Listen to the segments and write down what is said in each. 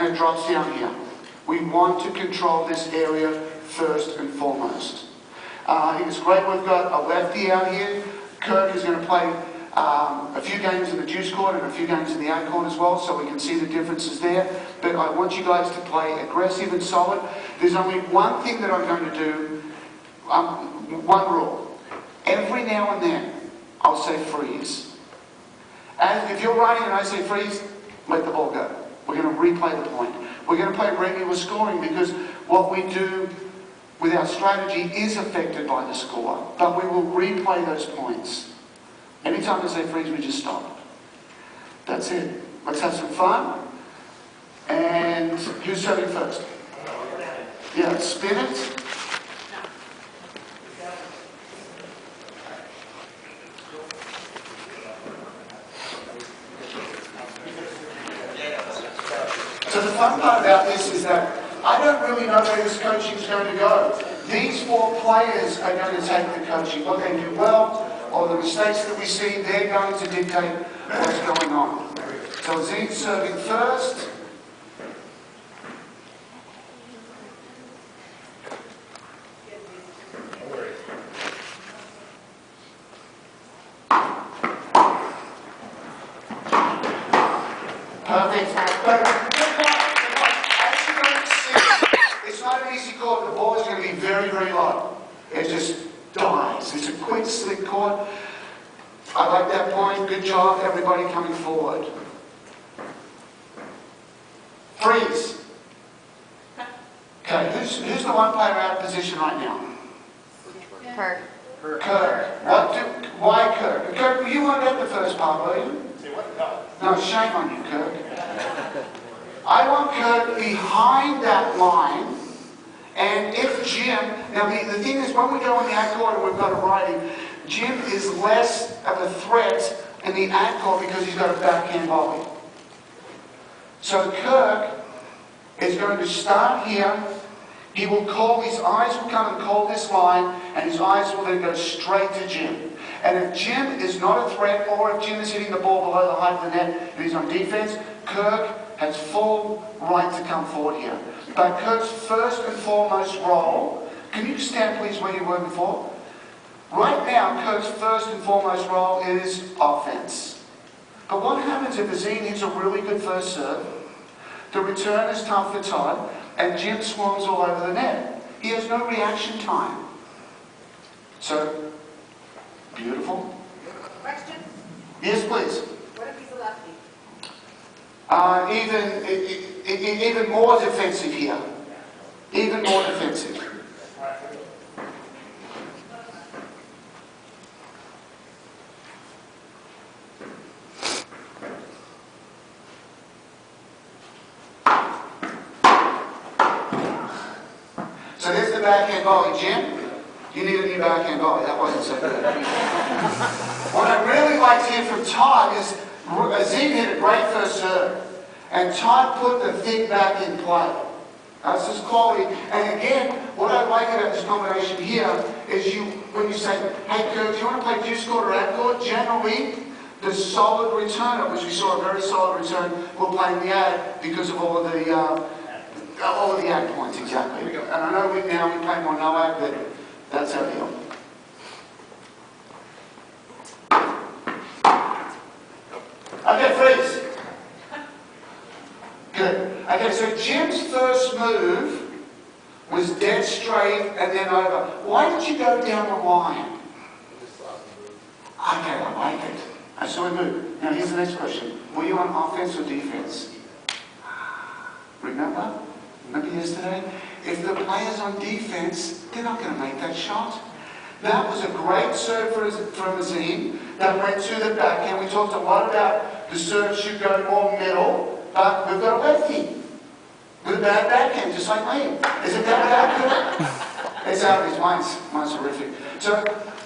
and it drops down here. We want to control this area first and foremost. I think it's great we've got a lefty out here. Kirk is going to play a few games in the deuce court and a few games in the out court as well, so we can see the differences there. But I want you guys to play aggressive and solid. There's only one thing that I'm going to do, one rule. Every now and then, I'll say freeze. And if you're running and I say freeze, let the ball go. We're going to replay the point. We're going to play regular scoring because what we do with our strategy is affected by the score, but we will replay those points. Anytime I say freeze, we just stop. That's it. Let's have some fun. And who's serving first? Yeah, spin it. So the fun part about this is that I don't really know where this coaching is going to go. These four players are going to take the coaching. What they do well, or the mistakes that we see, they're going to dictate what's going on. So Zeke's serving first. Perfect. But as you're going to see, it's not an easy court. The ball is going to be very, very low. It just dies. It's a quick, slick court. I like that point. Good job, everybody coming forward. Freeze. Okay, who's the one player out of position right now? Kirk. Kirk. Why Kirk? Kirk, you weren't at the first part, were you? No, shame on you, Kirk. I want Kirk behind that line, and if Jim, now the thing is, when we go in the ad court and we've got a righty, Jim is less of a threat in the ad court because he's got a backhand volley. So Kirk is going to start here. He will call, his eyes will come and call this line, and his eyes will then go straight to Jim. And if Jim is not a threat, or if Jim is hitting the ball below the height of the net and he's on defense, Kirk has full right to come forward here. But Kirk's first and foremost role, can you stand please where you were before? Right now, Kirk's first and foremost role is offense. But what happens if Azine hits a really good first serve, the return is tough for Todd, and Jim swarms all over the net? He has no reaction time. So, beautiful. Question? Yes, please. What if he's a lefty? Even more defensive here. Even more defensive. So there's the backhand volley, Jim. You need a new backhand volley. That wasn't so good. What I really liked here from Todd is Azine hit a great first serve, and Todd put the thing back in play. That's his quality. And again, what I like about this combination here is when you say, hey Kirk, do you want to play deuce court or ad court? Generally, the solid returner, which we saw a very solid return, will play in the ad because of all of the ad points, exactly. And I know we play more no ad, but that's our deal. Okay, freeze. Good. Okay, so Jim's first move was dead straight and then over. Why did you go down the line? Okay, I like it. I saw him move. Now here's the next question. Were you on offense or defense? Remember? Remember yesterday? If the player's on defense, they're not going to make that shot. That was a great serve from Azine that went to the backhand. We talked a lot about the serve should go more middle, but we've got a lefty with a bad backhand, just like me. Is it that bad? It's out of his mine's horrific. So,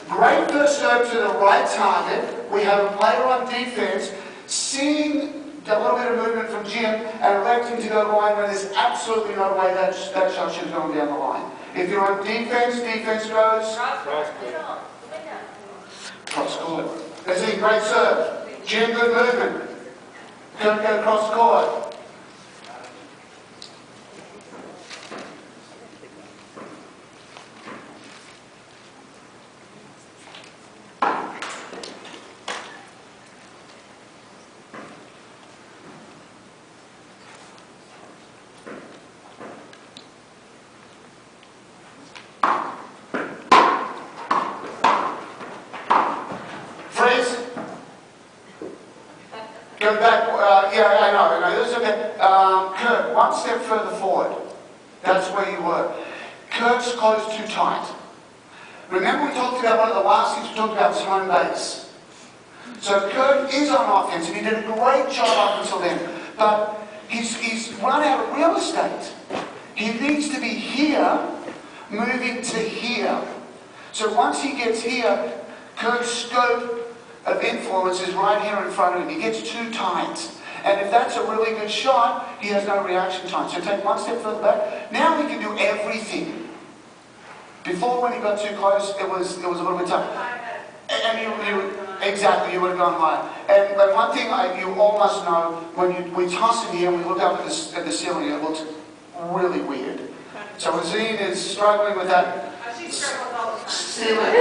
great first serve to the right target. We have a player on defense seeing a little bit of movement from Jim and electing to go to the line when there's absolutely no way that shot should have gone down the line. If you're on defense, defense goes cross court. That's a great serve. Jim, good movement. Don't go cross court. Go back, yeah, I know, this is okay. Kirk, one step further forward. That's where you were. Kirk's closed too tight. Remember we talked about one of the last things we talked about was home base. So Kirk is on offense, and he did a great job up until then. But he's run out of real estate. He needs to be here, moving to here. So once he gets here, Kirk's scope of influence is right here in front of him. He gets too tight. And if that's a really good shot, he has no reaction time. So take one step further back. Now he can do everything. Before, when he got too close, it was a little bit tough. And exactly, you would have gone higher. But one thing you all must know, when we toss in here and we look up at the ceiling, it looks really weird. So Azine is struggling with that. She struggles all the time. Ceiling.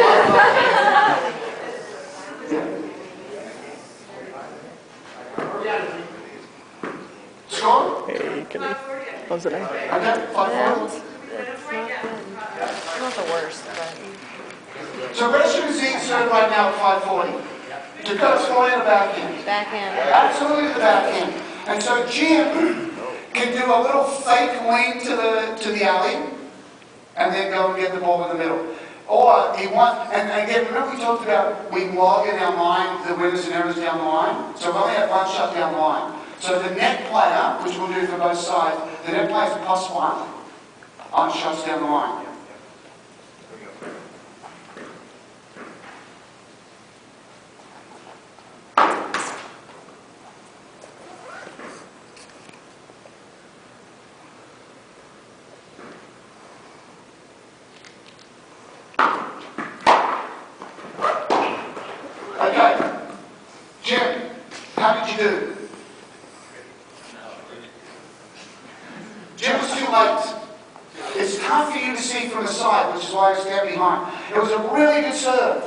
Score? Hey, can you close it out? Okay, 5-4. It's not the worst, but So Rachel Azine served right now at 540. Dakota's falling in the backhand. backhand. Absolutely the backhand. And so Jim can do a little fake lean to the alley and then go and get the ball in the middle. Or he wants, and again, remember we talked about we log in our mind the winners and errors down the line? So we only have one shot down the line. So the net player, which we'll do for both sides, the net player is +1 on shots down the line. Okay, Jim, how did you do? Jim was too late. It's tough for you to see from the side, which is why I stand behind. It was a really good serve.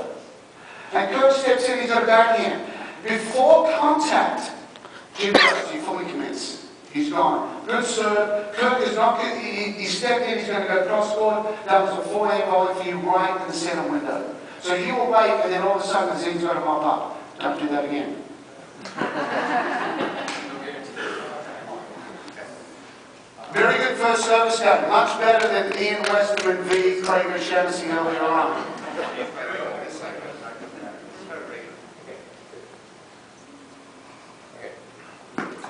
And Kirk steps in, he's got a backhand. Before contact, Jim goes, he fully commits. He's gone. Good serve. Kirk is not good. He stepped in, he's going to go cross-court. That was a forehand volley for you right in the center window. So you will wait, and then all of a sudden Azine's got to mop up. Don't do that again. Very good first service game. Much better than Ian Westerman v. Craig O Shannessy earlier on.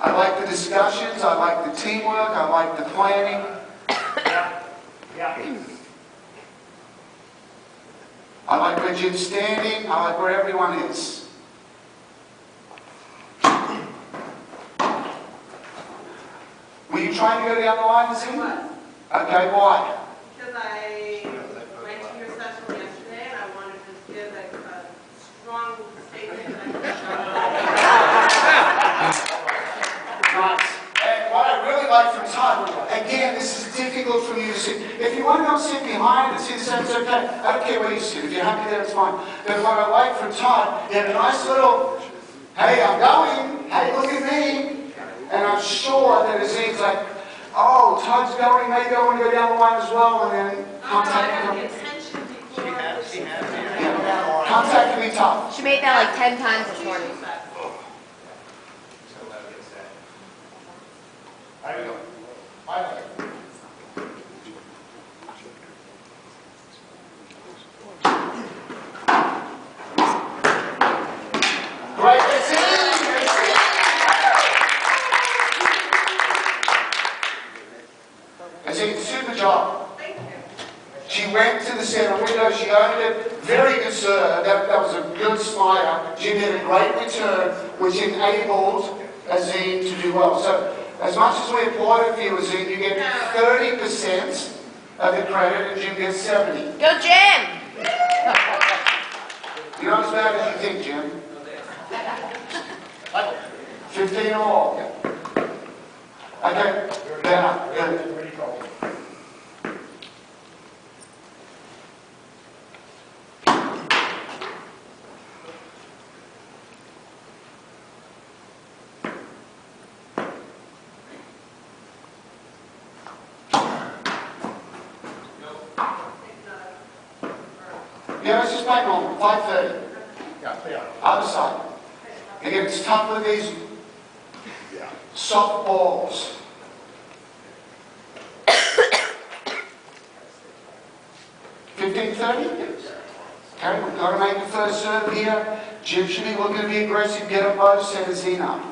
I like the discussions, I like the teamwork, I like the planning. I like where Jim's standing, I like where everyone is. Were you trying to go down the line, Azine? Okay, why? Because I went to your session yesterday and I wanted to give a strong statement. Nice. And what I really like from Todd, again, this is difficult for you to see. If you want to go sit behind and see the set, it's okay. I don't care where you sit. If you're happy there, it's fine. But what I like from Todd, he had a nice little, hey, I'm going. Hey, look at me. And I'm sure that Azine's like, oh, Todd's going, maybe I want to go down the line as well, and then contact can be contact can be tough. She made that like 10 times this morning. Great, Azine! Azine, super job. Thank you. She went to the center window, she owned it. Very good serve. That was a good slider. Jim did a great return, which enabled Azine to do well. So, as much as we applaud it for you, Azine, you get 30% of the credit, and Jim gets 70%. Go, Jim! You're not as bad as you think, Jim. 15 all. Okay, better. Good. Yeah, let's just play normal. 5:30. Other side. Again, it's tough with these soft balls. $15.30? Okay, we've got to make the first serve here. Jim should be looking to be aggressive, get up low, set a zine up.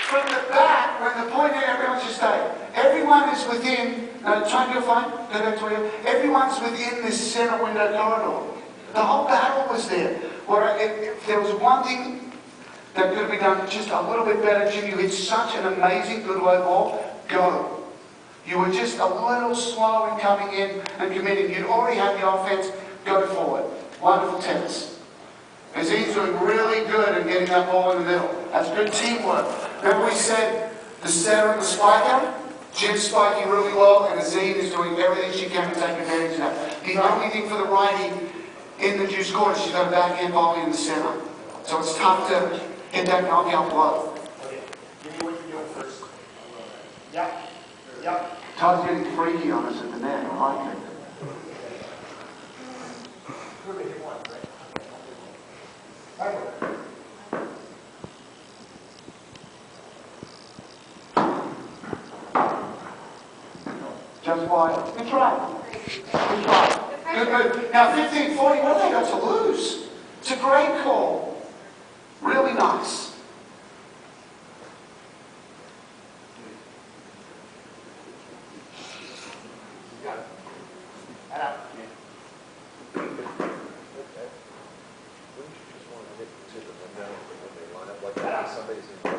From the back, when the point here, everyone should stay. Everyone is within, try and go fine, go back to where everyone's within this center window corridor. The whole battle was there. If there was one thing that could have been done just a little bit better, Jim, you hit such an amazing good low ball, go. You were just a little slow in coming in and committing. You'd already had the offense, go forward. Wonderful tennis. Azim's doing really good in getting that ball in the middle. That's good teamwork. Remember we said the setter and the spiker? Jim's spiking really well, and Azim is doing everything she can to take advantage of that. The only thing for the righty in the juice court is she's got a backhand volley in the center. So it's tough to hit that knockout blow. Okay. Give me what you're doing first. Yep. Yep. Todd's getting freaky on us at the net. I like it. Just wide. Good try. Good try. Good move. Now 15-40, what have they got to lose? It's a great call. Really nice.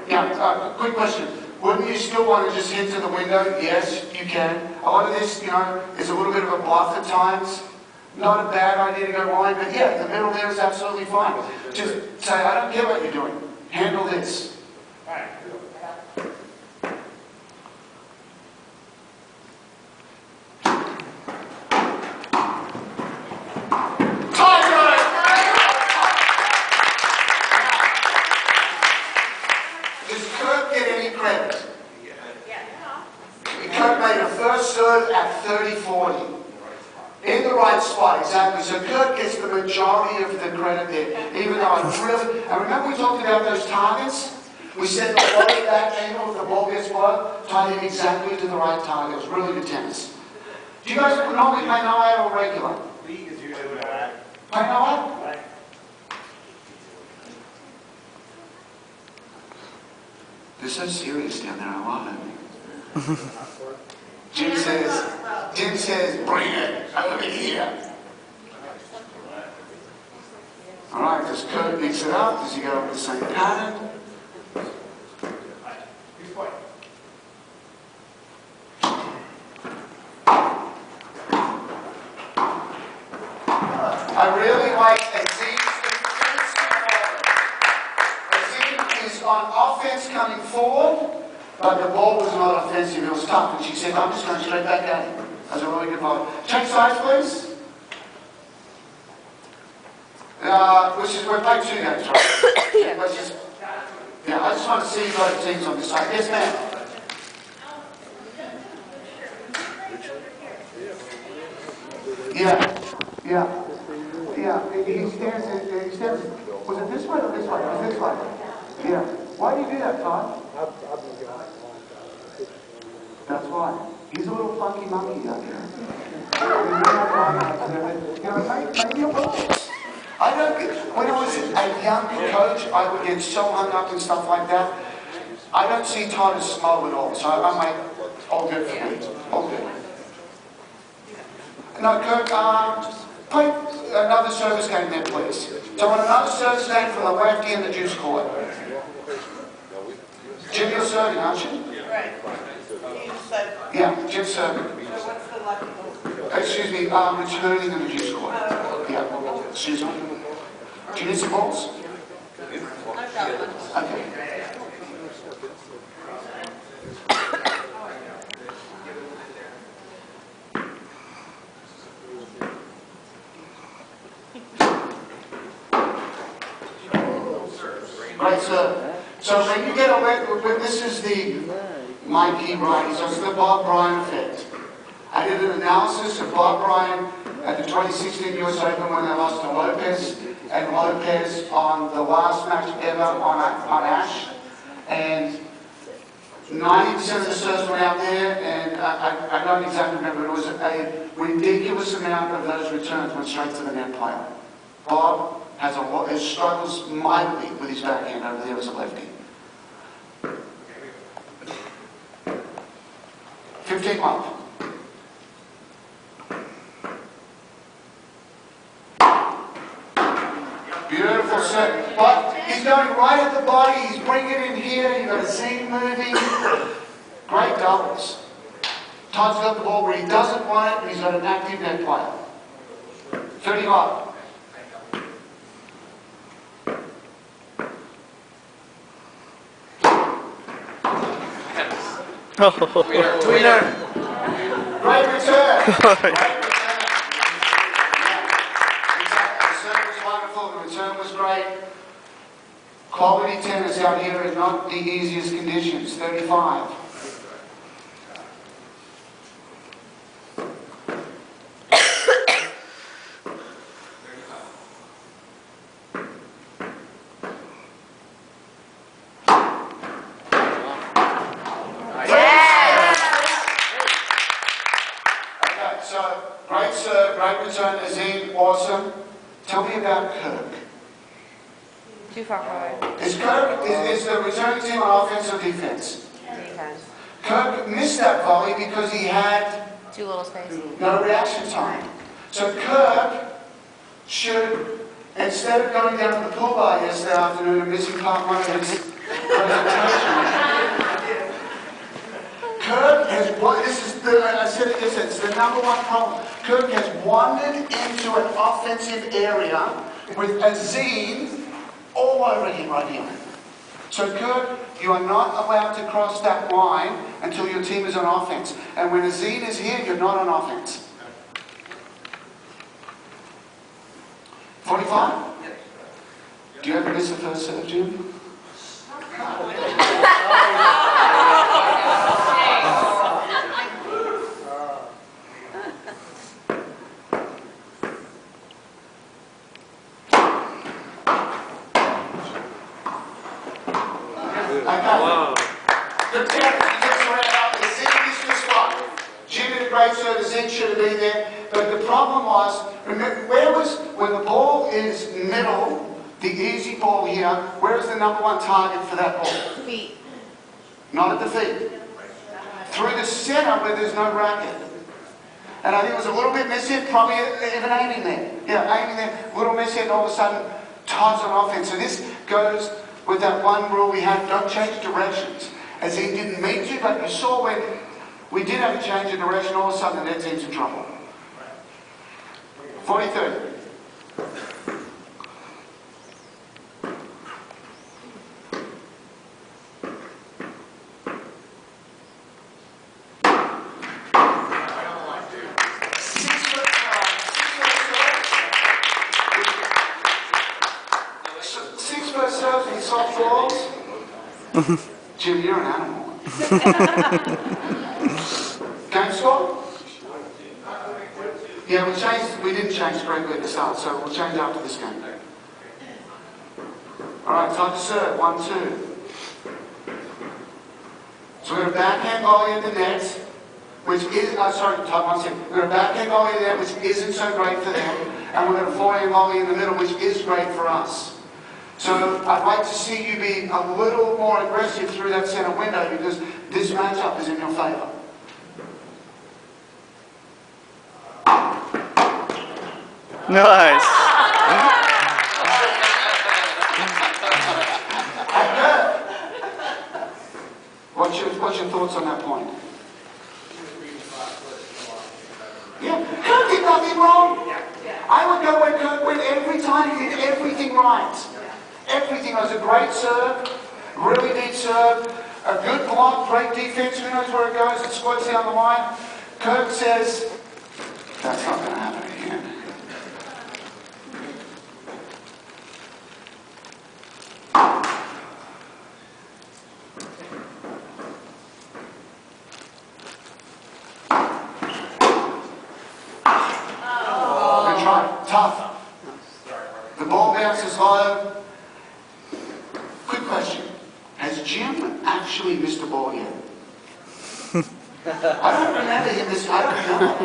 Yeah, quick question. Wouldn't you still want to just hit to the window? Yes, you can. A lot of this, is a little bit of a bluff at times. Not a bad idea to go wide, but yeah, the middle there is absolutely fine. Just say, I don't care what you're doing. Handle this. At 30-40. In the right spot, exactly. So Kurt gets the majority of the credit there. Even though I really... And remember we talked about those targets? We said the body back angle, if the ball gets low, tie him exactly to the right target. It was really good tennis. Do you guys normally play no ad or regular? League is usually no ad. Play no ad? They're so serious down there, I love it. Jim says, bring it over here. All right, does Kurt mix it up? Does he go with the same pattern? I really like Azim's defense. Azim is on offense coming forward. But the ball was not offensive, it was tough. And she said, I'm just going straight back at him. That's a really good ball. Change sides, please. We're playing two games, right? Yeah. I just want to see both teams on this side. Yes, ma'am. Yeah. He stands, was it this way or this way? It was this way. Yeah. Why do you do that, Todd? That's why. He's a little funky monkey out there. Maybe a little. I don't get, when I was a young coach, I would get so hung up and stuff like that. I don't see Todd as slow at all. So I'm like, all good for me. All good. No, Kirk, play another service game there, please. So I want another service game from the lefty in the juice court. Jim, you're serving, aren't you? Right. Yeah, Jim serving. So what's the lucky one? Excuse me, returning in the juice court. Yeah, excuse me. Do you need some balls? I've got one. Okay. Right, so when you get a this is the my key righty. So it's the Bob Bryan effect. I did an analysis of Bob Bryan at the 2016 US Open when they lost to Lopez, and Lopez on the last match ever on Ash. And 90% of the serves went out there, and I don't exactly remember, it was a ridiculous amount of those returns went straight to the net player. Bob has a lot, struggles mightily with his backhand over there as a lefty. 15 months. Beautiful set, but he's going right at the body, he's bringing it in here, you've got a seam moving. Great doubles. Todd's got the ball where he doesn't want it, and he's got an active net player. 35. Tweener. Great return. Great return. The serve was wonderful, the return was great. Quality tennis out here is not the easiest conditions. 35. So, great serve, great return, Azim, awesome. Tell me about Kirk. Too far forward. Is the returning team on offense or defense? Defense. Kirk missed that volley because he had Too little space. no reaction time. So Kirk should, instead of going down to the pool bar yesterday afternoon and missing part one of his presentation, Kirk has, I said it yesterday, it's the number one problem. Kirk has wandered into an offensive area with Azim all over him right here. So Kirk, you are not allowed to cross that line until your team is on offense. And when Azim is here, you're not on offense. 45? Do you ever miss the first serve, Jim? Wow. The tennis gets around out, the Zin missed the spot. Jim did a great serve, the Zin should have been there. But the problem was, remember, when the ball is middle, the easy ball here, where is the number one target for that ball? Feet. Not at the feet. Through the center where there's no racket. And I think it was a little bit missing, probably even aiming there. Yeah, aiming there, a little missing, and all of a sudden, Todd's on offense. So this goes with that one rule we had, don't change directions. As he didn't mean to, but you saw when we did have a change of direction, all of a sudden that team's in trouble. 43. Soft balls? Jim, you're an animal. Game score? Yeah, we didn't change correctly at the start, so we'll change after this game. Alright, time to serve. 1-2. So we're going to backhand volley at the net, which is, sorry, Todd, 1 second. We're going to backhand volley at the net, which isn't so great for them, and we're going to forehand volley in the middle, which is great for us. So I'd like to see you be a little more aggressive through that center window because this matchup is in your favour. Nice. What's your thoughts on that point? Yeah, Kirk did nothing wrong. I would go where Kirk went every time. He did everything right. Everything was a great serve, really deep serve, a good block, great defense. Who knows where it goes? It squirts down the line. Kirk says, that's not going to happen again. tough. The ball bounces low. Quick question. Has Jim actually missed a ball yet? I don't remember him this. I don't know.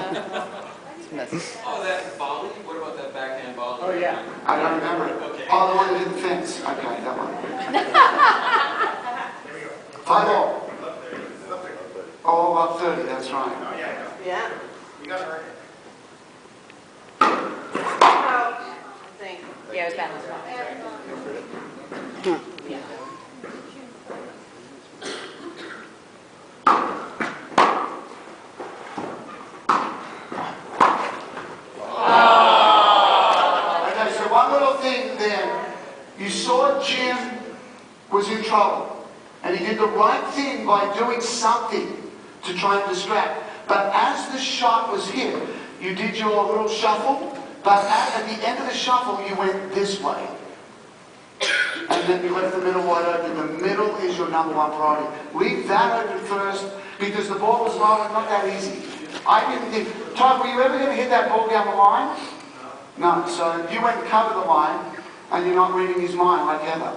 Oh, that volley? What about that backhand volley? Oh, yeah. I don't remember it. Okay. Oh, the one that hit the fence. Okay, that one. There we go. 5-all. Up 30. Up 30. Oh, up 30, that's right. Oh, yeah, Yeah. you got it right. Out, I think. Yeah, it was bad. Okay, so one little thing there. You saw Jim was in trouble. And he did the right thing by doing something to try and distract. But as the shot was hit, you did your little shuffle. But at the end of the shuffle, you went this way. And then you left the middle wide open. The middle is your number one priority. Leave that open first because the ball was low and not that easy. I didn't think, Todd, were you ever going to hit that ball down the line? No. So you went and covered the line and you're not reading his mind like Heather.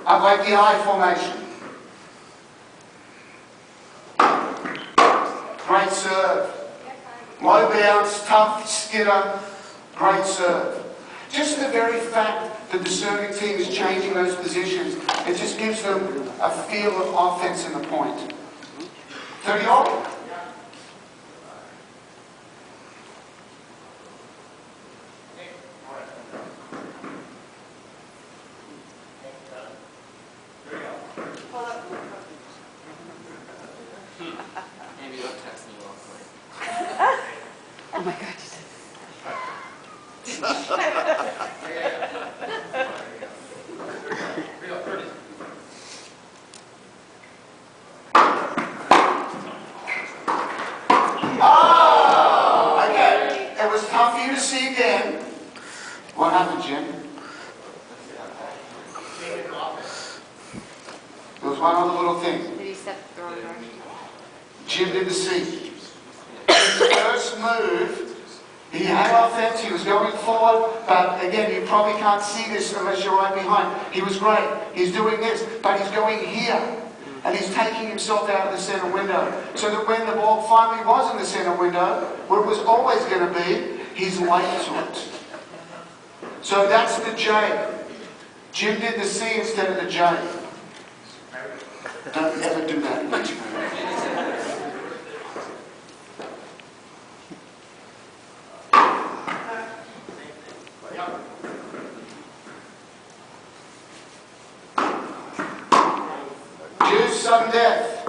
I like the I formation. Great serve. Low bounce, tough skidder, great serve. Just the very fact that the serving team is changing those positions, it just gives them a feel of offense in the point. 30-all? Hold up. Maybe you'll text me real quick. Oh my God. Oh! Okay. It was tough for you to see again. What happened, Jim? There was one other little thing. Did he step the wrong direction? Jim did the C. His first move, he had offense, he was going forward, but again, you probably can't see this unless you're right behind. He was great. He's doing this, but he's going here. And he's taking himself out of the center window. So that when the ball finally was in the center window, where it was always going to be, he's late to it. So that's the J. Jim did the C instead of the J. Don't ever do that again. Choose sudden death.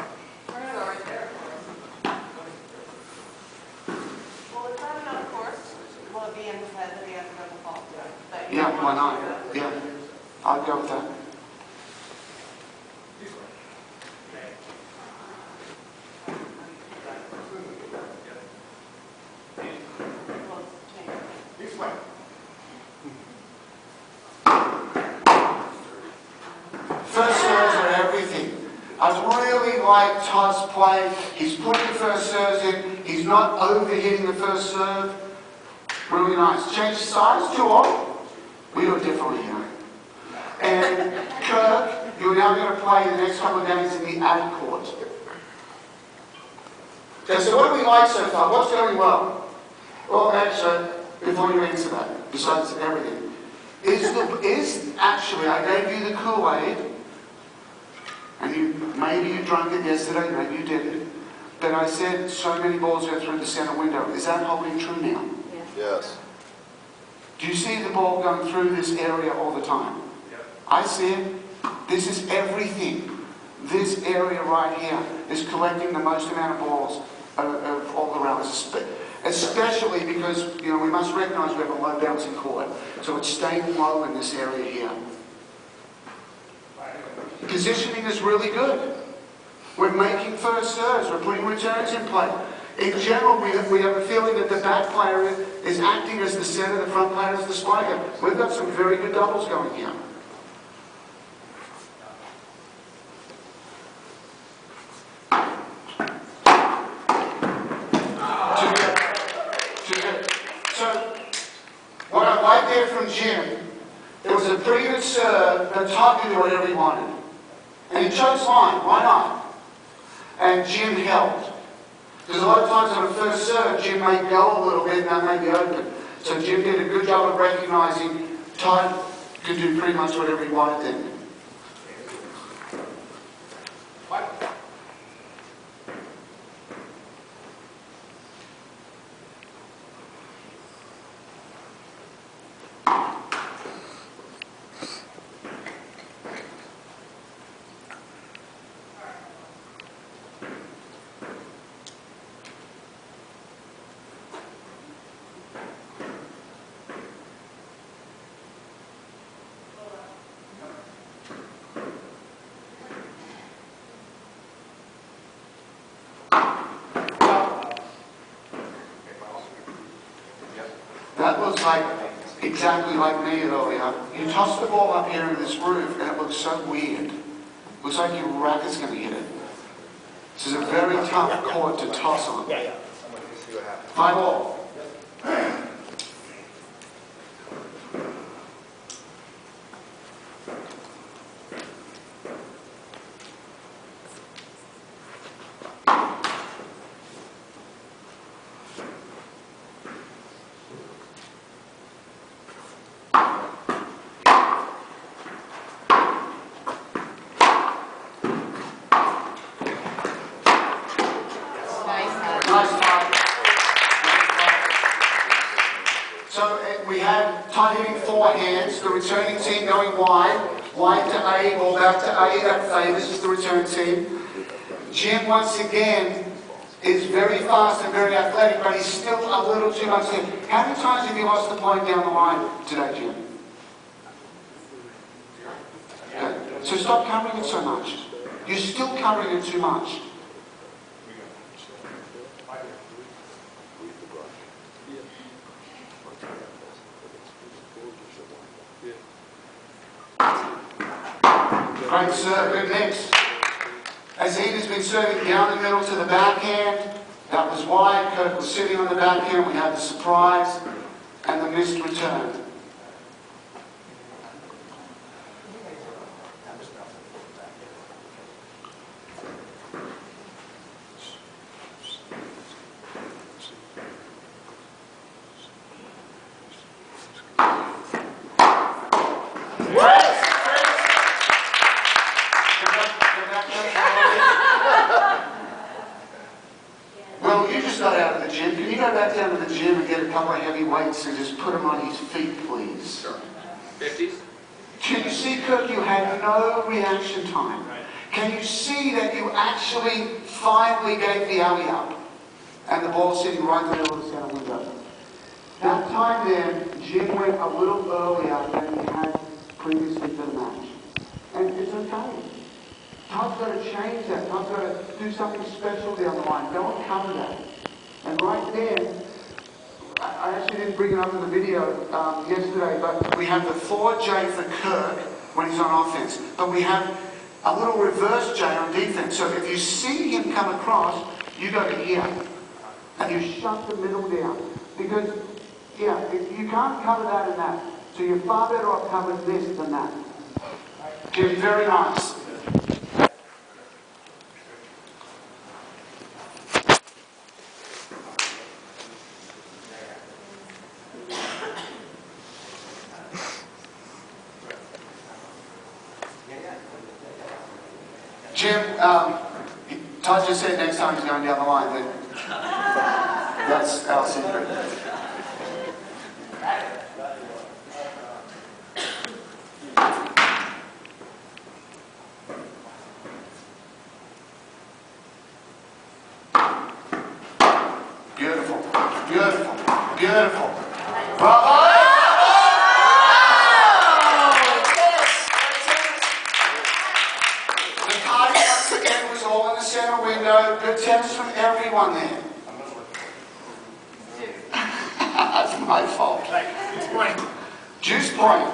We're gonna go right there. Well, it's not enough course. Will it be inside that he has to go to fall? But you Yeah, don't why want not? to do that. Yeah, I'll go with that. Well, it's changed. This way. First serves are everything. I really like Todd's play. He's putting the first serves in. He's not overhitting the first serve. Really nice. Change size, 2-all. We do it differently here. And Kirk, you're now going to play the next couple of games in the ad court. Okay, so what do we like so far? What's going well? Well, actually, before you answer that, besides everything, is actually, I gave you the Kool-Aid, and maybe you drank it yesterday, maybe you didn't, but I said so many balls go through the center window. Is that holding true now? Yes. Do you see the ball going through this area all the time? I see it. This is everything. This area right here is collecting the most amount of balls of all the rounds, especially because, you know, we must recognize we have a low bouncing court, so it's staying low in this area here. Positioning is really good. We're making first serves. We're putting returns in play. In general, we have a feeling that the back player is acting as the center, the front player is the spiker. We've got some very good doubles going here. there from Jim, it was a pretty good serve, but Todd could do whatever he wanted. And he chose mine, why not? And Jim helped. Because a lot of times on a first serve, Jim may go a little bit and that may be open. So Jim did a good job of recognizing Todd could do pretty much whatever he wanted then. That was like, exactly like me earlier. You tossed the ball up here in this roof and it looks so weird. Looks like your racket's going to hit it. This is a very tough court to toss on. Yeah. I'm going to see what happens. 5 all. Nice time. So we had Todd hitting 4 hands, the returning team going wide to A, ball back to A, that favors the return team. Jim, once again, is very fast and very athletic, but he's still a little too much there. How many times have you lost the point down the line today, Jim? Okay. So stop covering it so much. You're still covering it too much. Great serve, good mix. Azine has been serving down the middle to the backhand. That was wide. Kirk was sitting on the backhand. We had the surprise and the missed return. Well, you just got out of the gym. Can you go back down to the gym and get a couple of heavy weights and just put them on his feet, please? Sure. 50s? Can you see, Kirk, you had no reaction time? Can you see that you actually finally gave the alley up? And the ball sitting right in the middle of the center window. That time then, Jim went a little earlier than he had previously for the match. And it's okay. Todd's got to change that. Todd's got to do something special down the line. Don't cover that. And right there, I actually didn't bring it up in the video yesterday, but we have the forward J for Kirk when he's on offense. But we have a little reverse J on defense. So if you see him come across, you go to here. And you shut the middle down. Because, yeah, if you can't cover that and that. So you're far better off covering this than that. Jim, very nice. Jim, Todd just said next time he's going down the line, but that's our secret. Beautiful, beautiful, beautiful. Bravo! Good tennis from everyone there. That's my fault. Juice point.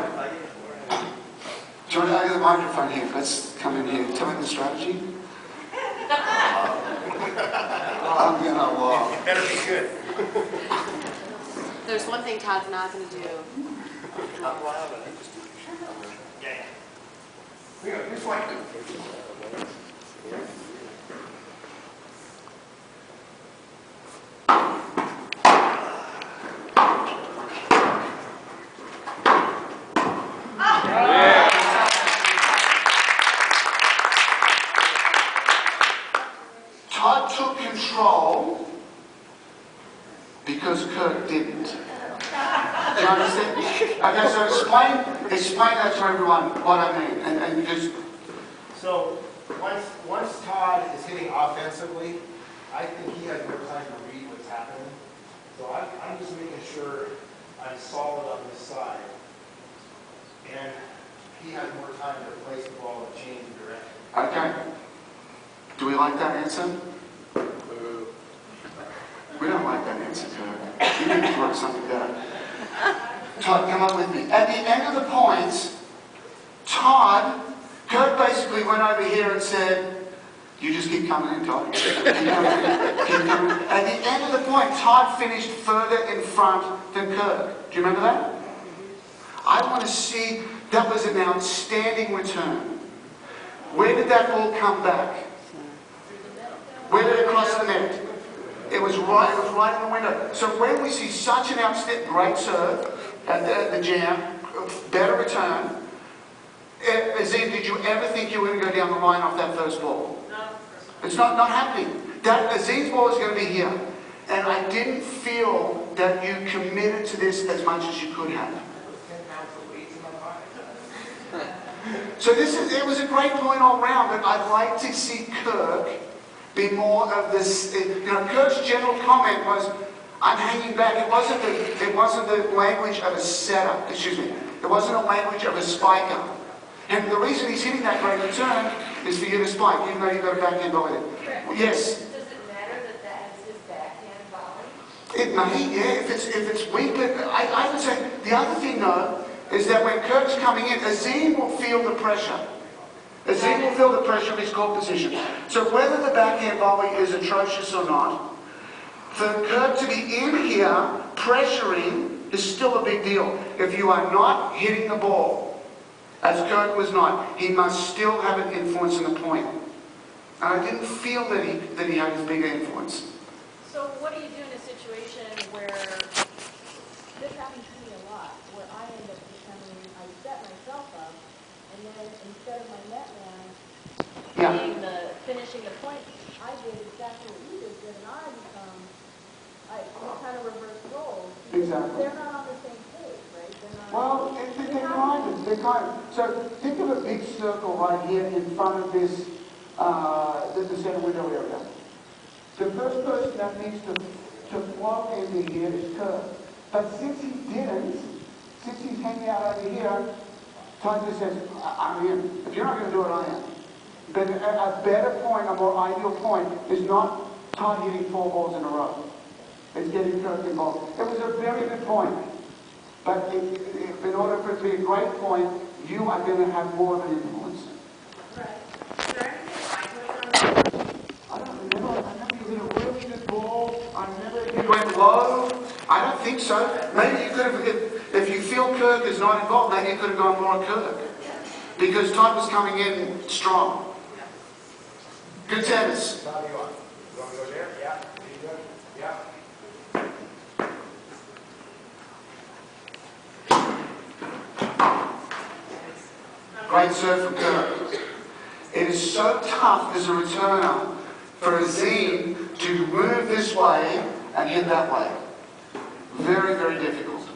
Do you want to get the microphone here? Let's come in here. Tell me the strategy. I'm gonna Better be good. There's one thing Todd's not going to do. Yeah. We go this way. Todd took control because Kirk didn't. Do you understand? Okay, so explain that to everyone what I mean, and just. So once Todd is hitting offensively, I think he has more time to read what's happening. So I'm just making sure I'm solid on this side, and he has more time to place the ball and change direction. Okay. Do we like that answer? We don't like that answer, Kirk. You need to work something better. Todd, come up with me. At the end of the points, Kirk basically went over here and said, you just keep coming in, Todd. Keep coming in. Keep coming in. At the end of the point, Todd finished further in front than Kirk. Do you remember that? I want to see, that was an outstanding return. Where did that ball come back? Where did it cross the net? It was right in the window. So when we see such an outstanding, great serve at the jam, better return, Azim, did you ever think you were going to go down the line off that first ball? No. It's not happening. That Azim's ball is going to be here. And I didn't feel that you committed to this as much as you could have. So it was a great point all round, but I'd like to see Kirk be more of this. Kirk's general comment was, "I'm hanging back." It wasn't the language of a setter. Excuse me. It wasn't a language of a spiker. And the reason he's hitting that great return is for you to spike, even though you've got a backhand volley there. Well, yes. Does it matter that that is his backhand volley? It may, yeah. If it's weak, but I would say the other thing though is that when Kirk's coming in, Azim will feel the pressure. Azim will feel the pressure of his court position. So whether the backhand volley is atrocious or not, for Kirk to be in here pressuring is still a big deal. If you are not hitting the ball, as Kirk was not, he must still have an influence in the point. And I didn't feel that he had his bigger influence. So what do you do in a situation where, this happens to me a lot, where I end up becoming, I set myself up, and then instead of my net man being finishing the point, I did exactly what you just did, and I kind of reverse roles. Exactly. They're not on the same page, right? They're not. Well, they're kind of. So think of a big circle right here in front of this, the center window area. The first person that needs to flow into here is Kirk. But since he didn't, since he's hanging out over here, Todd just says, I'm in. If you're not going to do it, I am. But a better point, a more ideal point, is not Todd hitting 4 balls in a row. It's getting Kirk involved. It was a very good point. But if in order for it to be a great point, you are going to have more of an influence. Right. Is there anything I could have done? I don't remember. I remember you hit a really good ball. I remember you went low. I don't think so. Maybe you could have, if you feel Kirk is not involved, maybe you could have gone more Kirk. Because Todd was coming in strong. Good tennis. How do you want? You want to go there? Yeah. Yeah. Great serve from Kirk. It is so tough as a returner for Azim to move this way and hit that way. Very, very difficult.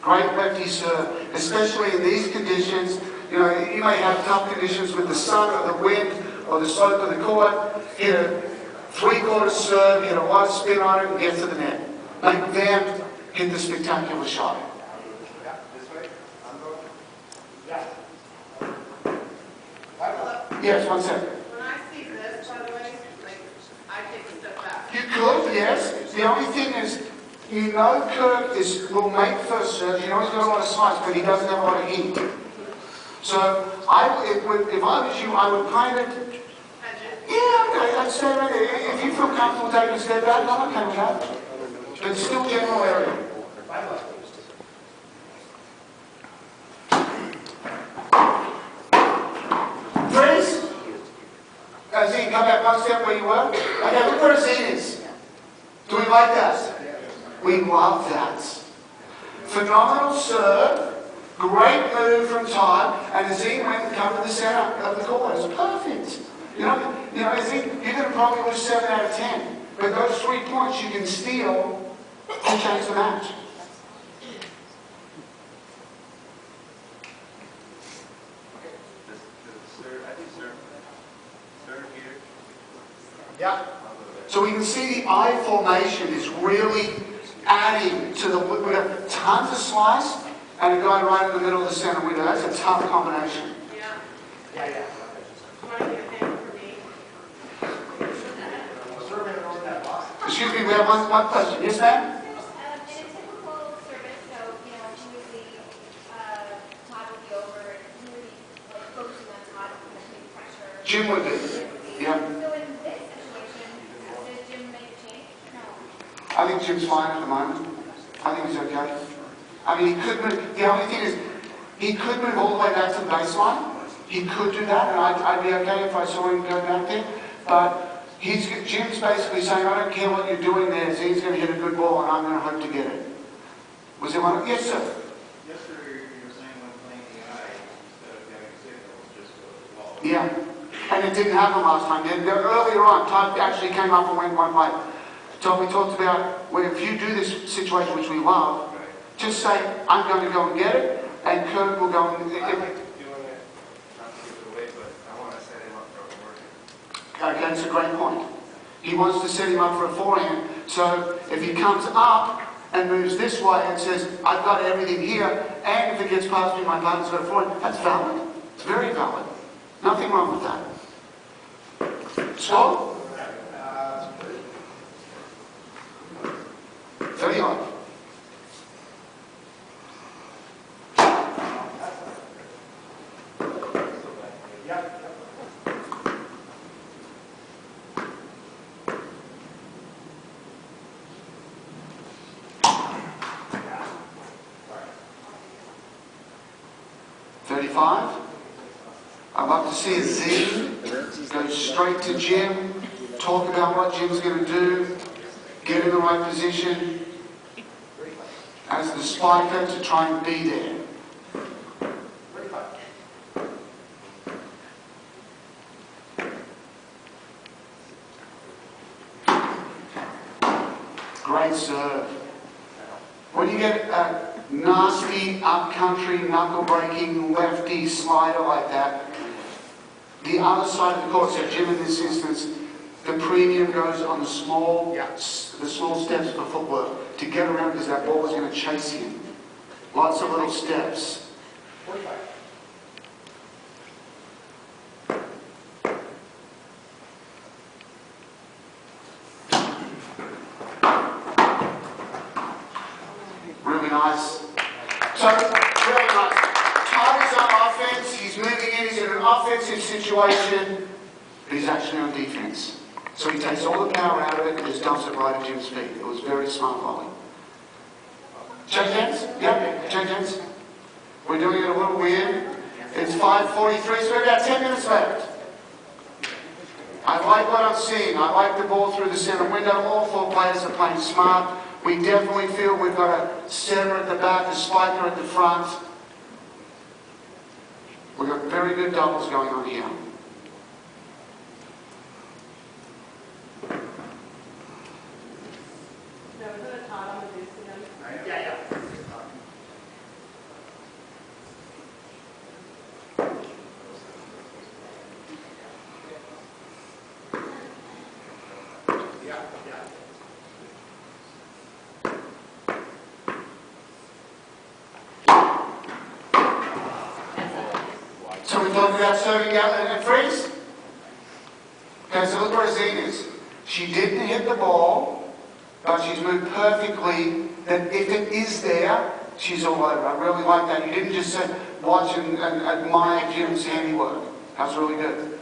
Great lefty serve, especially in these conditions. You may have tough conditions with the sun or the wind or the slope of the court. Hit a 3/4 serve, hit a wide spin on it and get to the net. Make them hit the spectacular shot. Yeah. This way. I'm going. Yeah. Yes, 1 second. When I see this, by the way, I take a step back. You could, yes. The only thing is, Kirk will make first serve. He's got a lot of size, but he doesn't have a lot of heat. So, if I was you, I would kind of, okay, I'd stay right there. If you feel comfortable taking a step back, I'm okay with that. But still general area. Azine, come back one step where you were. Okay, look where Azine is. Do we like that? We love that. Phenomenal serve, great move from Todd, and Azine went and come to the center of the court. It was perfect. Azine, you're going to probably lose 7 out of 10. But those 3 points you can steal to change the match. Yeah. So we can see the eye formation is really adding to the, we have tons of slice and a guy right in the middle of the center window. That's a tough combination. Yeah. Yeah, yeah. You want to get a thing for me? Excuse me, we have one question. Yes, ma'am? In a typical service, so, usually Todd will be over and he would be focusing on Todd and putting pressure. Jim would be. Yeah. So in this situation, does Jim make a change? No. I think Jim's fine at the moment. I think he's okay. I mean, he could move. The only thing is, he could move all the way back to the baseline. He could do that, and I'd be okay if I saw him go back there. But Jim's basically saying, I don't care what you're doing there. He's going to hit a good ball, and I'm going to hope to get it. Was there one? Yes, sir. Yesterday you were saying when playing the eye, instead of getting signals, just go to the ball. Yeah. And it didn't happen last time. Earlier on, Todd actually came up and went one way. So we talked about where if you do this situation, which we love, just say, I'm going to go and get it, and Kirk will go and... I like doing it, not to give it away, but I want to set him up for a forehand. Okay, that's a great point. He wants to set him up for a forehand. So if he comes up and moves this way and says, I've got everything here, and if it gets past me, my partner's got a forehand, that's valid. It's very valid. Nothing wrong with that. Scott? 30-odd. I'd love to see a Z go straight to Jim, talk about what Jim's going to do, get in the right position as the spiker to try and be there. Great serve. When you get a nasty up-country knuckle-breaking lefty slider like that, the other side of the court, so Jim in this instance, the premium goes on the small steps for footwork to get around because that ball is going to chase him. Lots of little steps. Really nice. So, really nice. Todd is on offense, he's moving in, he's in an offensive situation, but he's actually on defense. So he takes all the power out of it and just dumps it right at Jim's feet. It was very smart volley. Change hands? Yep, change hands. We're doing it a little weird. It's 5:43, so we've got 10 minutes left. I like what I'm seeing. I like the ball through the center window. All 4 players are playing smart. We definitely feel we've got a setter at the back, a spiker at the front. We've got very good doubles going on here. No, isn't it Todd on the deuce again? Yeah. So we talked about serving out and freeze. Okay, so look where Zine is. She didn't hit the ball, but she's moved perfectly. That if it is there, she's all over. I really like that. You didn't just sit, watch and admire Jim's handiwork. That was really good.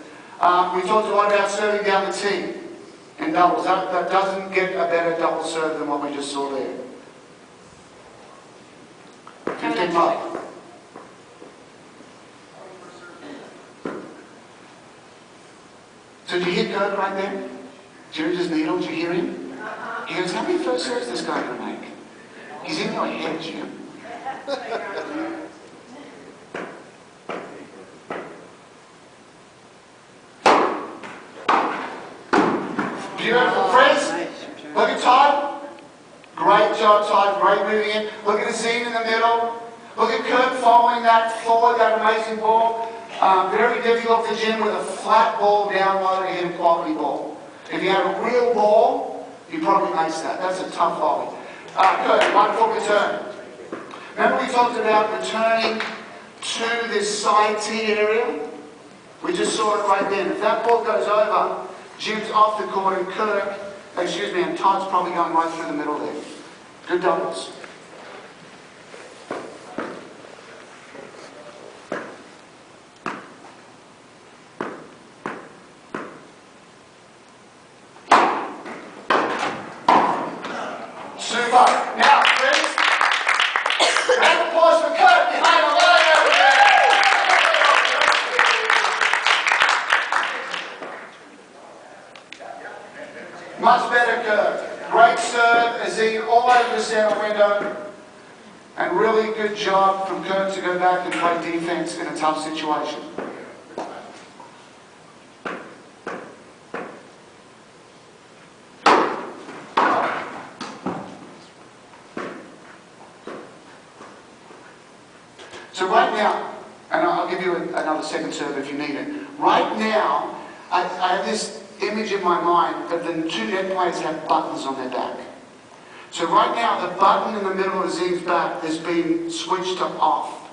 We talked a lot about serving down the tee in doubles. That doesn't get a better double serve than what we just saw there. 15-5. So did you hear Kirk right there? George's needle, did you hear him? He goes, how many first serves is this guy going to make? He's in your head, Jim. Beautiful. Friends, look at Todd. Great job, Todd. Great moving in. Look at Azine in the middle. Look at Kirk following that forward, that amazing ball. Very difficult for Jim with a flat ball down low to hit a quality ball. If you had a real ball, you probably ace that. That's a tough volley. Kirk, one foot return. Remember we talked about returning to this side tee area? We just saw it right then. If that ball goes over, Jim's off the court and and Todd's probably going right through the middle there. Good doubles. Super. Now, friends, round of applause for Kurt behind the line over there. Much better, Kurt. Great serve, Azine all over the center window. And really good job from Kurt to go back and play defense in a tough situation. So right now, and I'll give you another second serve if you need it. Right now, I have this image in my mind that the two net players have buttons on their back. So right now, the button in the middle of Azine's back has been switched to off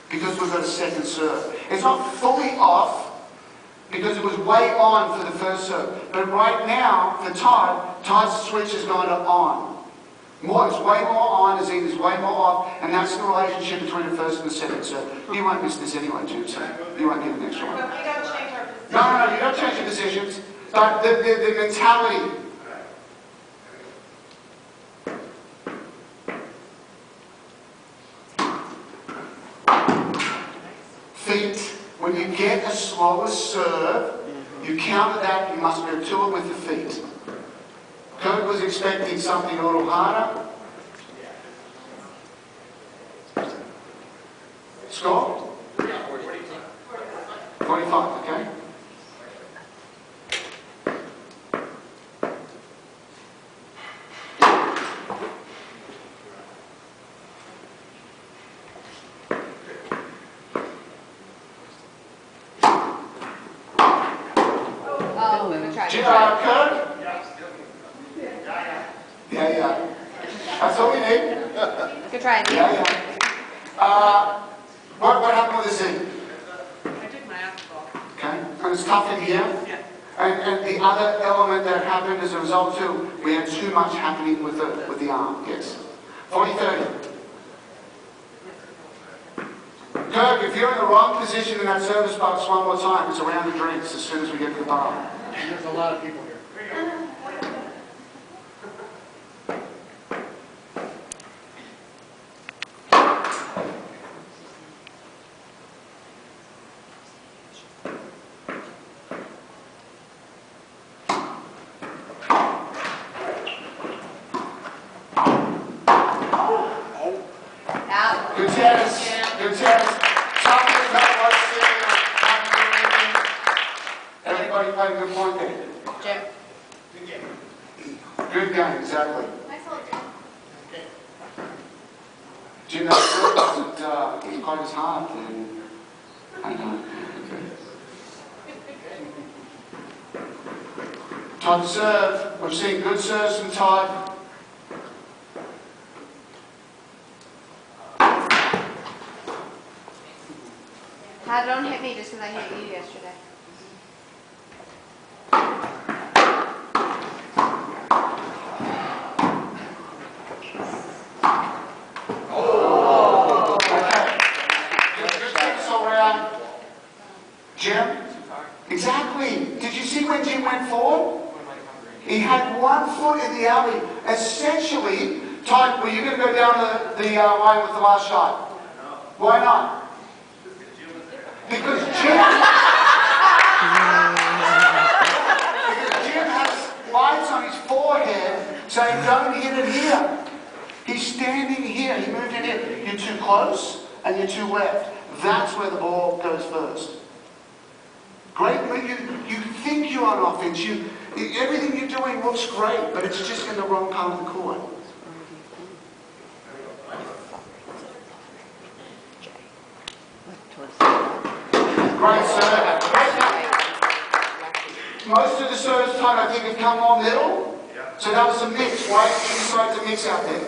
because we've got a second serve. It's not fully off because it was way on for the first serve. But right now, for Todd, Todd's switch has gone to on. It's way more on, Azine is way more off, and that's the relationship between the first and the second serve. You won't miss this anyway, Jim, so you won't get an extra one. But we don't change our position. No, you don't change your positions. But the mentality. Feet. When you get a slower serve, you counter that, you must go to it with the feet. Kurt was expecting something a little harder. Score? 45, okay? Oh, we tried. Kurt? Yeah. That's all we need. Good try. Yeah. What happened with the scene? I took my alcohol. Okay. And it's tough in here. Yeah. And the other element that happened as a result too, we had too much happening with the arm. Yes. 40-30. Kirk, if you're in the wrong position in that service box one more time, it's a round of drinks as soon as we get to the bar. There's a lot of people here. Out. Good tennis. Good tennis. Something about what's sitting on. Everybody played a good point there. Jim. Good game, exactly. Nice little jump. Jim, that serve wasn't quite as hard then. I know. Todd serve. We've seen good serves from Todd. Don't hit me just because I hit you yesterday. Jim? Exactly. Did you see when Jim went forward? He had 1 foot in the alley. Essentially, Todd, were you going to go down the line with the last shot? Why not? Because Jim... saying, don't hit it here. He's standing here. He moved in here. You're too close and you're too left. That's where the ball goes first. Great, but you think you're on offense. Everything you're doing looks great, but it's just in the wrong part of the court. Great serve. Most of the serves tonight, I think, have come on middle. So that was a mix. Why did you decide to mix out there?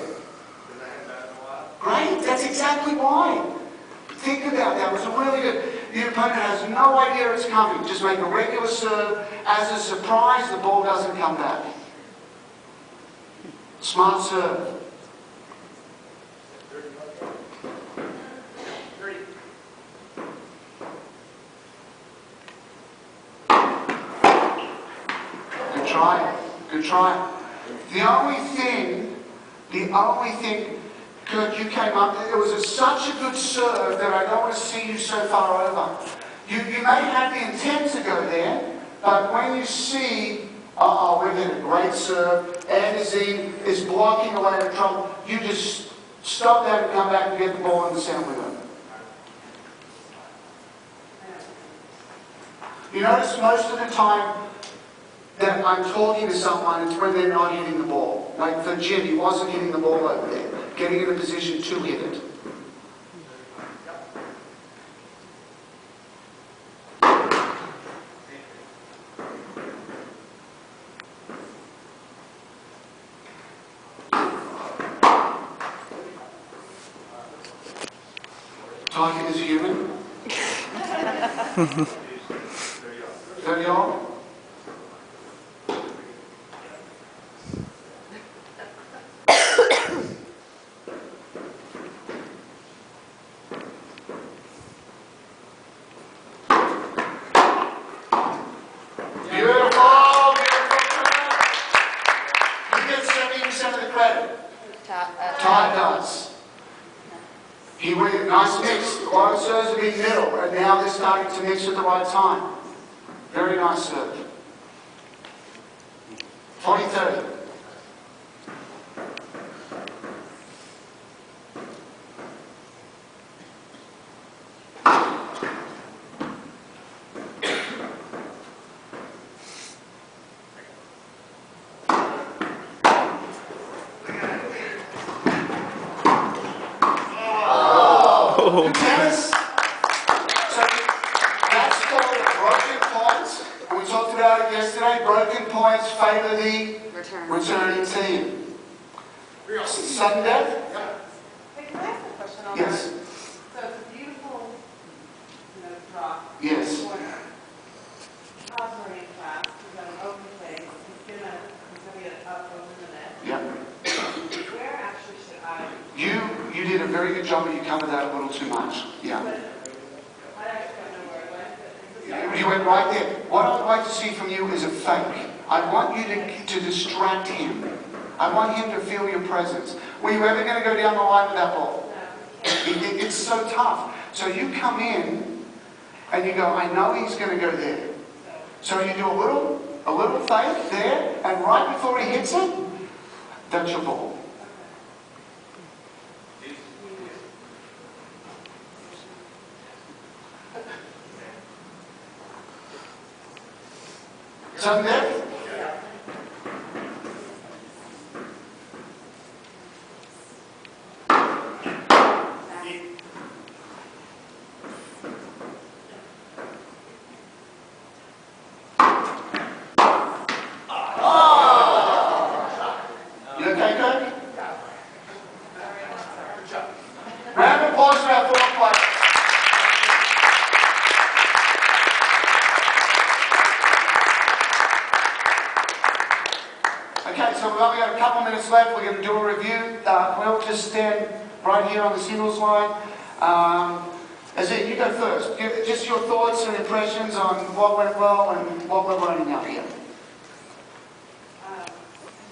Great, that's exactly why. Think about that. It was a really good. The opponent has no idea it's coming. Just make a regular serve. As a surprise, the ball doesn't come back. Smart serve. Good try. Good try. The only thing, Kirk, you came up, it was such a good serve that I don't want to see you so far over. You may have the intent to go there, but when you see, we're getting a great serve, Anderson is blocking away the trouble, you just stop that and come back and get the ball in the center window. You notice most of the time that I'm talking to someone, it's when they're not hitting the ball. Like for Jim, he wasn't hitting the ball over there, getting in a position to hit it. Target is human. 30 all. Todd does. He went nice mix. A lot of serves have been middle, and now they're starting to mix at the right time. Very nice serve. 20-30. Tennis. So that's called broken points. And we talked about it yesterday. Broken points favour the returning team. Sudden death? Hey, can I ask a question on Yes. that? So it's a beautiful, drop. Yes. Operating class, we've got an open place, he's gonna get it up over the net. Yep. Where actually should I? You did a very good job, but you covered that a little too much. Yeah. I actually don't know where it went. You went right there. What I'd like to see from you is a fake. I want you to distract him. I want him to feel your presence. Were you ever going to go down the line with that ball? It's so tough. So you come in and you go, I know he's going to go there. So you do a little fake there, and right before he hits it, that's your ball. Sudden death? You okay, Kirk? Round of applause for our fourth player. Okay, so we've only got a couple minutes left. We're going to do a review. We'll just stand right here on the singles line. Azit, you go first. Give just your thoughts and impressions on what went well and what we're learning out here. I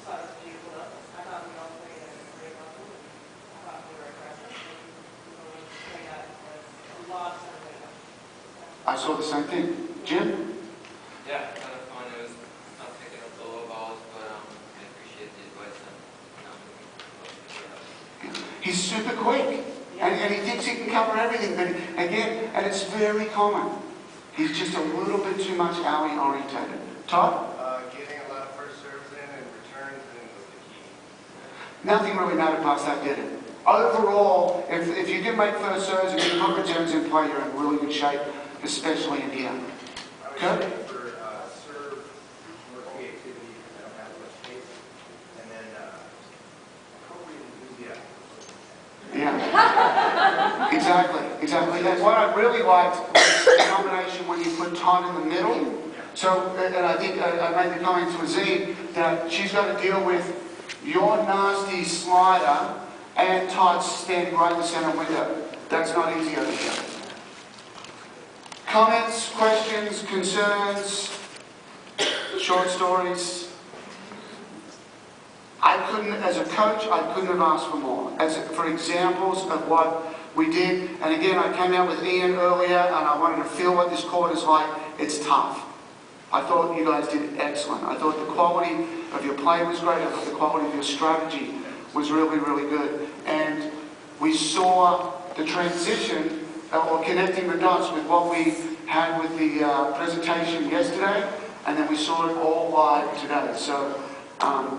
thought it was beautiful. I thought we all played at a great level. I thought we were aggressive. We played at a lot of time. I saw the same thing. Jim? Yeah, kind of fun. It was not picking up the low balls, but I appreciate the advice on he's super quick. And he thinks he can cover everything, but again, and it's very common. He's just a little bit too much alley orientated. Todd? Getting a lot of first serves in and returns in was the key. Nothing really mattered past that, did it? Overall, if you can make first serves and you can put returns in play, you're in really good shape, especially in here. I was Good? shooting for serve, more creativity, because I don't have much pace, and then appropriate enthusiasm. Yeah. Exactly. And what I really liked was the combination when you put Todd in the middle. So, and I think I made the comment to Azine that she's got to deal with your nasty slider and Todd standing right in the center window. That's not easy over here. Comments, questions, concerns, short stories? I couldn't, as a coach, I couldn't have asked for more. For examples of what we did, and again, I came out with Ian earlier, and I wanted to feel what this court is like. It's tough. I thought you guys did excellent. I thought the quality of your play was great. I thought the quality of your strategy was really, really good. And we saw the transition, or connecting the dots with what we had with the presentation yesterday, and then we saw it all live today. So,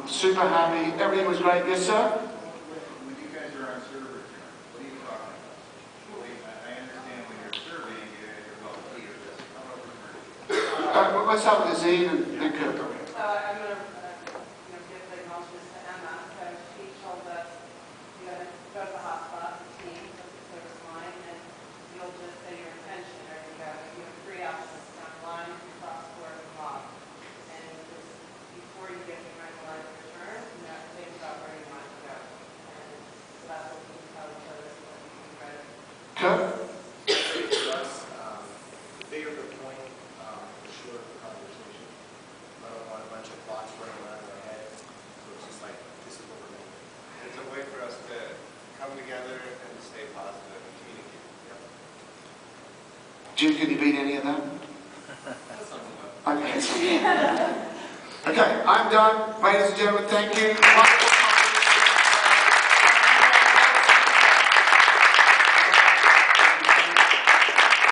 super happy. Everything was great. Yes, sir? When you guys are on server, what are you talking about? I understand when you're surveying, you're about leaders. Let's start with Azine and Kirk. I'm going to give the acknowledgements to Emma. So she told us you're going to go to the hotspot, the team, the service line, and you'll just say your intention. There you go. You have 3 options: down the line, cross, square, and block. And just before you get your right line of return, you have to think about where you want to go. And so that's what we can tell each other so that we can try to. Kirk? The bigger the point, the shorter the conversation. I don't want a bunch of thoughts running around in my head, so it's just like, this is what we're doing. It's a way for us to come together and stay positive and communicate. Jim, can you beat any of that? Okay. Okay, I'm done. Ladies and gentlemen, thank you.